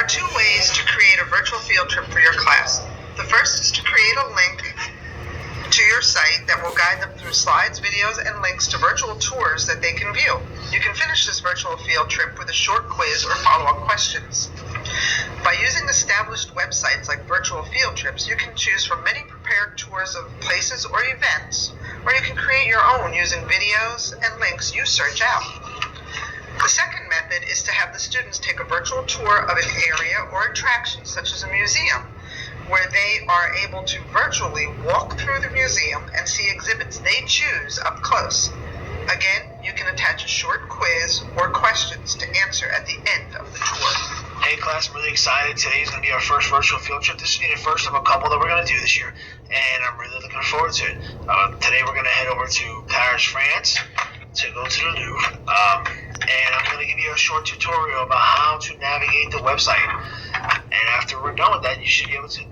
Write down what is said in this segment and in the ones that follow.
two ways to create a virtual field trip for your class. The first is to create a link to your site that will guide them through slides, videos, and links to virtual tours that they can view. You can finish this virtual field trip with a short quiz or follow-up questions. By using established websites like virtual field trips, you can choose from many prepared tours of places or events, or you can create your own using videos and links you search out. The second method is to have the students take a virtual tour of an area or attraction, such as a museum, where they are able to virtually walk through the museum and see exhibits they choose up close. Again, you can attach a short quiz or questions to answer at the end of the tour. Hey class, I'm really excited. Today is going to be our first virtual field trip. This is the first of a couple that we're going to do this year, and I'm really looking forward to it. Today we're going to head over to Paris, France, to go to the Louvre, and I'm going to give you a short tutorial about how to navigate the website. And after we're done with that, you should be able to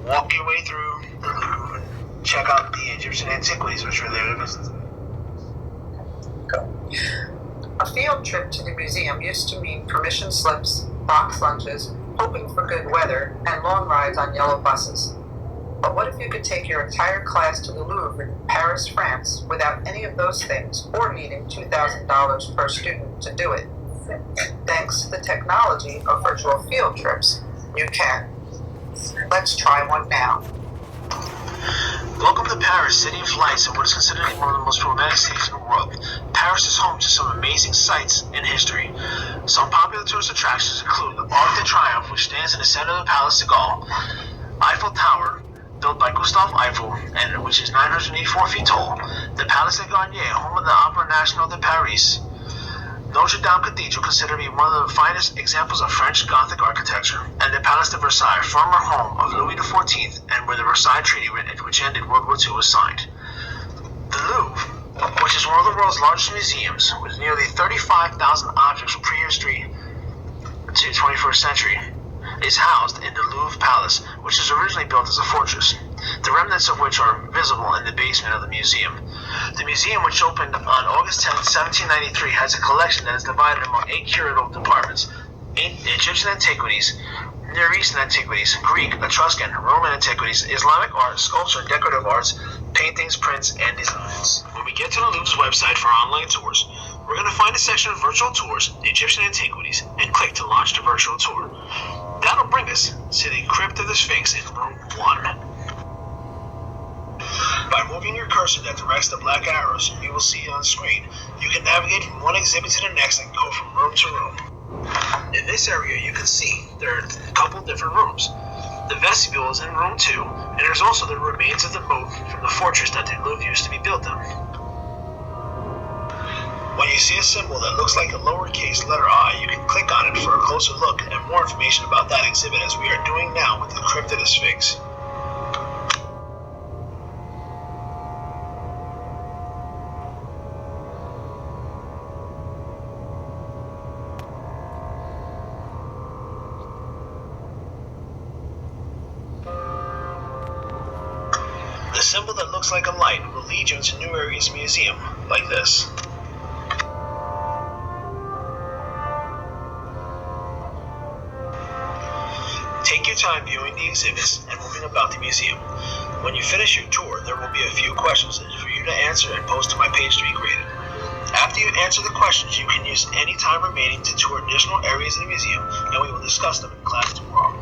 walk your way through the Louvre and check out the Egyptian antiquities, which are there to visit. A field trip to the museum used to mean permission slips, box lunches, hoping for good weather, and long rides on yellow buses. But what if you could take your entire class to the Louvre in Paris, France, without any of those things, or needing $2,000 per student to do it? Thanks to the technology of virtual field trips, you can. Let's try one now. Welcome to Paris, city of lights, and what is considered one of the most romantic cities in the world. Paris is home to some amazing sights and history. Some popular tourist attractions include the Arc de Triomphe, which stands in the center of the Palace de Gaulle, Eiffel Tower, built by Gustave Eiffel, and which is 984 feet tall, the Palace de Garnier, home of the Opera Nationale de Paris, Notre Dame Cathedral, considered to be one of the finest examples of French Gothic architecture, and the Palace de Versailles, former home of Louis XIV, and where the Versailles Treaty, which ended World War II, was signed. The Louvre, which is one of the world's largest museums, with nearly 35,000 objects from prehistory to the 21st century, is housed in the Louvre Palace, which was originally built as a fortress, the remnants of which are visible in the basement of the museum. The museum, which opened on August 10, 1793, has a collection that is divided among 8 curatorial departments: Egyptian antiquities, Near Eastern antiquities, Greek, Etruscan, Roman antiquities, Islamic art, sculpture, and decorative arts, paintings, prints, and designs. When we get to the Louvre's website for online tours, we're going to find a section of virtual tours, Egyptian antiquities, and click to launch the virtual tour. That'll bring us to the Crypt of the Sphinx in room 1. By moving your cursor that directs the black arrows you will see on the screen, you can navigate from one exhibit to the next and go from room to room. In this area, you can see there are a couple different rooms. The vestibule is in room 2, and there's also the remains of the moat from the fortress that the Louvre used to be built in. When you see a symbol that looks like a lowercase letter I, you can click on it for a closer look and more information about that exhibit, as we are doing now with the Crypt of the Sphinx. The symbol that looks like a light will lead you into new areas of the museum, like this. Take your time viewing the exhibits and moving about the museum. When you finish your tour, there will be a few questions for you to answer and post to my page to be graded. After you answer the questions, you can use any time remaining to tour additional areas of the museum, and we will discuss them in class tomorrow.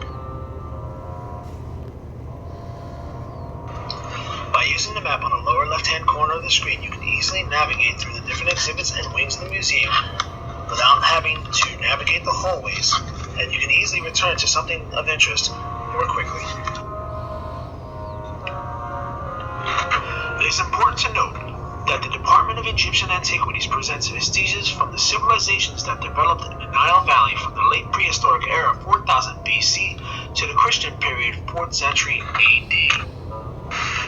By using the map on the lower left-hand corner of the screen, you can easily navigate through the different exhibits and wings of the museum without having to navigate the hallways, and you can easily return to something of interest more quickly. It is important to note that the Department of Egyptian Antiquities presents vestiges from the civilizations that developed in the Nile Valley from the late prehistoric era 4000 BC to the Christian period 4th century AD.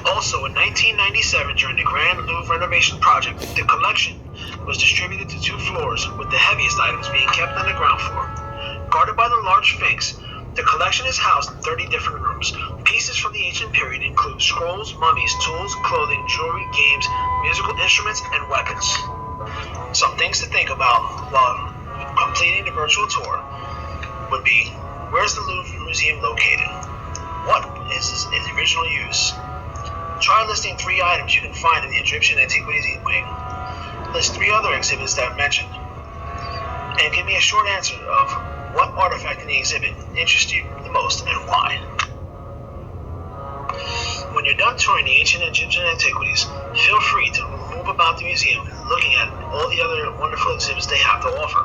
Also, in 1997, during the Grand Louvre renovation project, the collection was distributed to 2 floors, with the heaviest items being kept on the ground floor. Guarded by the large Sphinx, the collection is housed in 30 different rooms. Pieces from the ancient period include scrolls, mummies, tools, clothing, jewelry, games, musical instruments, and weapons. Some things to think about while completing the virtual tour would be Where's the Louvre Museum located? What is its original use? Try listing 3 items you can find in the Egyptian Antiquities wing. List 3 other exhibits that are mentioned. And give me a short answer of what artifact in the exhibit interests you the most and why. When you're done touring the ancient Egyptian antiquities, feel free to move about the museum, looking at all the other wonderful exhibits they have to offer.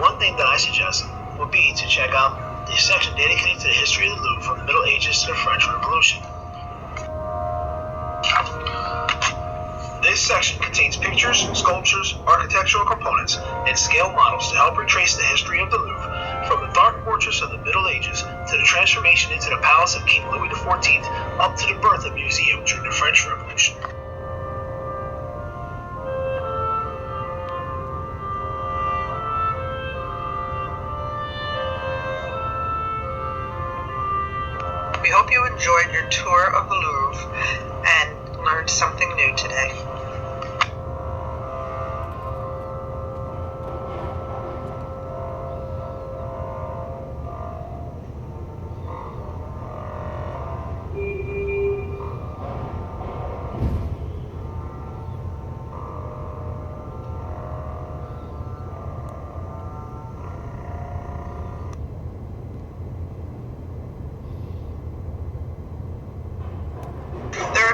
One thing that I suggest would be to check out the section dedicated to the history of the Louvre from the Middle Ages to the French Revolution. This section contains pictures, sculptures, architectural components, and scale models to help retrace the history of the Louvre from the dark fortress of the Middle Ages to the transformation into the palace of King Louis XIV up to the birth of the museum during the French Revolution. We hope you enjoyed your tour of the Louvre and learned something new today.